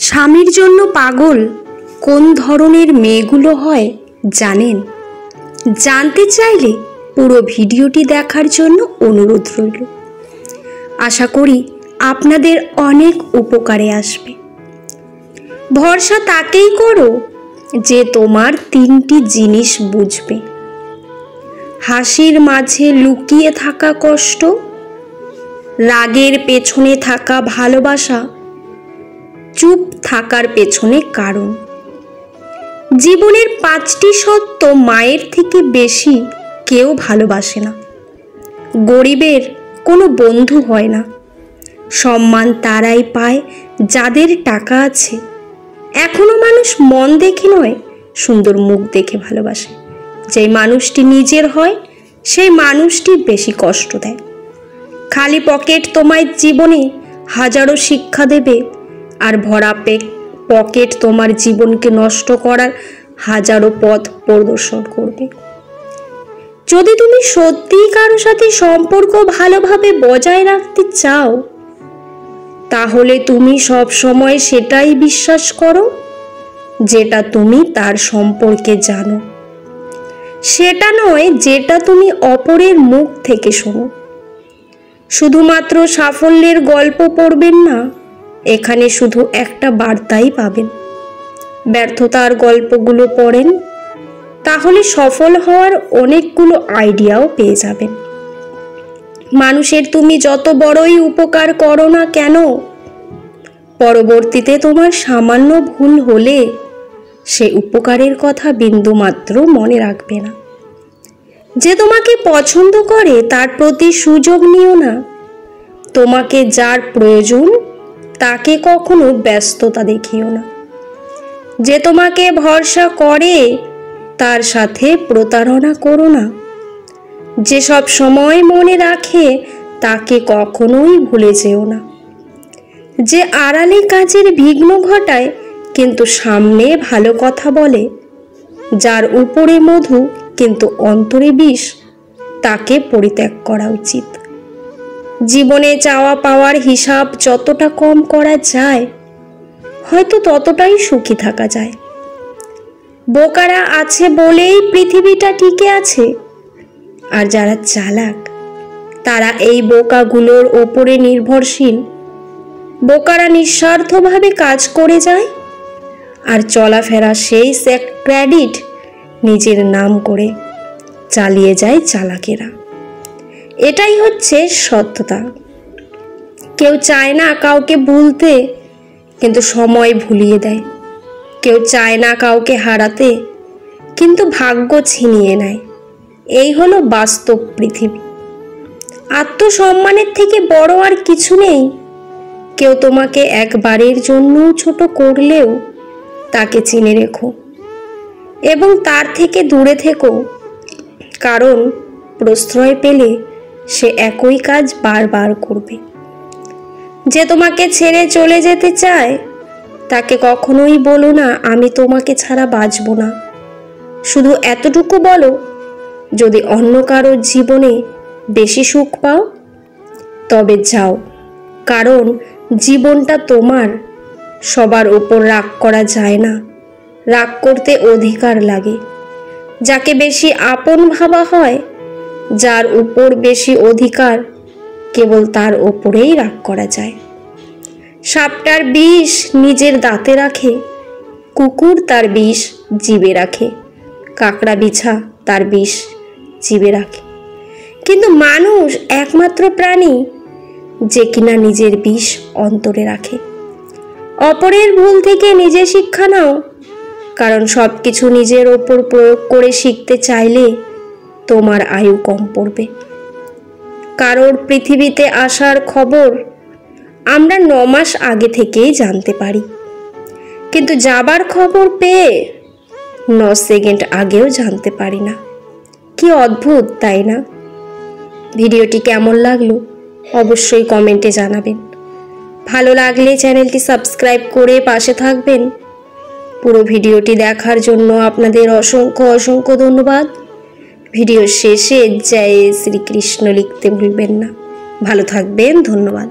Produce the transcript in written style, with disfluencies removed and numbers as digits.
স্বামীর জন্য পাগল কোন ধরনের মেয়েগুলো হয় জানেন? জানতে চাইলে পুরো ভিডিওটি দেখার জন্য অনুরোধ রইল। আশা করি আপনাদের অনেক উপকারে আসবে। ভরসা তাকেই করো যে তোমার তিনটি জিনিস বুঝবে: হাসির মাঝে লুকিয়ে থাকা কষ্ট, রাগের পেছনে থাকা ভালোবাসা, চুপ থাকার পেছনে কারণ। জীবনের 5টি সত্য মায়ের থেকে বেশি কেউ ভালোবাসে না। গরিবের কোনো বন্ধু হয় না। সম্মান তারাই পায় যাদের টাকা আছে। এখনো মানুষ মন দেখে নয়, সুন্দর মুখ দেখে ভালোবাসে। যেই মানুষটি নিজের হয় সেই মানুষটি বেশি কষ্ট দেয়। খালি পকেট তোমায় জীবনে হাজারো শিক্ষা দেবে, আর ভরা পকেট তোমার জীবনকে নষ্ট করার হাজারো পথ প্রদর্শন করবে। যদি তুমি সত্যিই কারোর সাথে সম্পর্ক ভালোভাবে বজায় রাখতে চাও, তাহলে তুমি সব সময় সেটাই বিশ্বাস করো যেটা তুমি তার সম্পর্কে জানো, সেটা নয় যেটা তুমি অপরের মুখ থেকে শোনো। শুধুমাত্র সাফল্যের গল্প পড়বেন না, এখানে শুধু একটা বার্তাই পাবেন। ব্যর্থতার গল্পগুলো পড়েন, তাহলে সফল হওয়ার অনেকগুলো আইডিয়াও পেয়ে যাবেন। মানুষের তুমি যত বড়ই উপকার করো না কেন, পরবর্তীতে তোমার সামান্য ভুল হলে সে উপকারের কথা বিন্দুমাত্র মনে রাখবে না। যে তোমাকে পছন্দ করে তার প্রতি সুযোগ নিও না। তোমাকে যার প্রয়োজন তাকে কখনো ব্যস্ততা দেখিও না। যে তোমাকে ভরসা করে তার সাথে প্রতারণা করো না। যে সব সময় মনে রাখে তাকে কখনোই ভুলে যেও না। যে আড়ালে কাজের বিঘ্ন ঘটায় কিন্তু সামনে ভালো কথা বলে, যার উপরে মধু কিন্তু অন্তরে বিষ, তাকে পরিত্যাগ করা উচিত। জীবনে চাওয়া পাওয়ার হিসাব যতটা কম করা যায়, হয়তো ততটাই সুখী থাকা যায়। বোকারা আছে বলেই পৃথিবীটা টিকে আছে, আর যারা চালাক তারা এই বোকাগুলোর ওপরে নির্ভরশীল। বোকারা নিঃস্বার্থভাবে কাজ করে যায়, আর চলাফেরা সেই ক্রেডিট নিজের নাম করে চালিয়ে যায় চালাকেরা। এটাই হচ্ছে সত্যতা। কেউ চায় না কাউকে ভুলতে, কিন্তু সময় ভুলিয়ে দেয়। কেউ চায় না কাউকে হারাতে, কিন্তু ভাগ্য ছিনিয়ে নেয়। এই হলো বাস্তব পৃথিবী। আত্মসম্মানের থেকে বড় আর কিছু নেই। কেউ তোমাকে একবারের জন্য ছোট করলেও তাকে চিনে রেখো এবং তার থেকে দূরে থেকো, কারণ প্রশ্রয় পেলে সে একই কাজ বারবার করবে। যে তোমাকে ছেড়ে চলে যেতে চায় তাকে কখনোই বলো না আমি তোমাকে ছাড়া বাঁচব না। শুধু এতটুকু বলো, যদি অন্য কারোর জীবনে বেশি সুখ পাও তবে যাও, কারণ জীবনটা তোমার। সবার উপর রাগ করা যায় না, রাগ করতে অধিকার লাগে। যাকে বেশি আপন ভাবা হয়, যার উপর বেশি অধিকার, কেবল তার ওপরেই রাগ করা যায়। সাপটার বিষ নিজের দাঁতে রাখে, কুকুর তার বিষ জিভে রাখে, কাকড়া বিছা তার বিষ জিভে রাখে। কিন্তু মানুষ একমাত্র প্রাণী যে কিনা নিজের বিষ অন্তরে রাখে। অপরের ভুল থেকে নিজে শিক্ষা নাও, কারণ সব কিছু নিজের ওপর প্রয়োগ করে শিখতে চাইলে তোমার আয়ু কম পড়বে। কারোর পৃথিবীতে আসার খবর আমরা 9 মাস আগে থেকেই জানতে পারি, কিন্তু যাবার খবর পেয়ে 9 সেকেন্ড আগেও জানতে পারি না। কি অদ্ভুত, তাই না? ভিডিওটি কেমন লাগলো অবশ্যই কমেন্টে জানাবেন। ভালো লাগলে চ্যানেলটি সাবস্ক্রাইব করে পাশে থাকবেন। পুরো ভিডিওটি দেখার জন্য আপনাদের অসংখ্য ধন্যবাদ। ভিডিও শেষে জয় শ্রীকৃষ্ণ লিখতে ভুলবেন না। ভালো থাকবেন, ধন্যবাদ।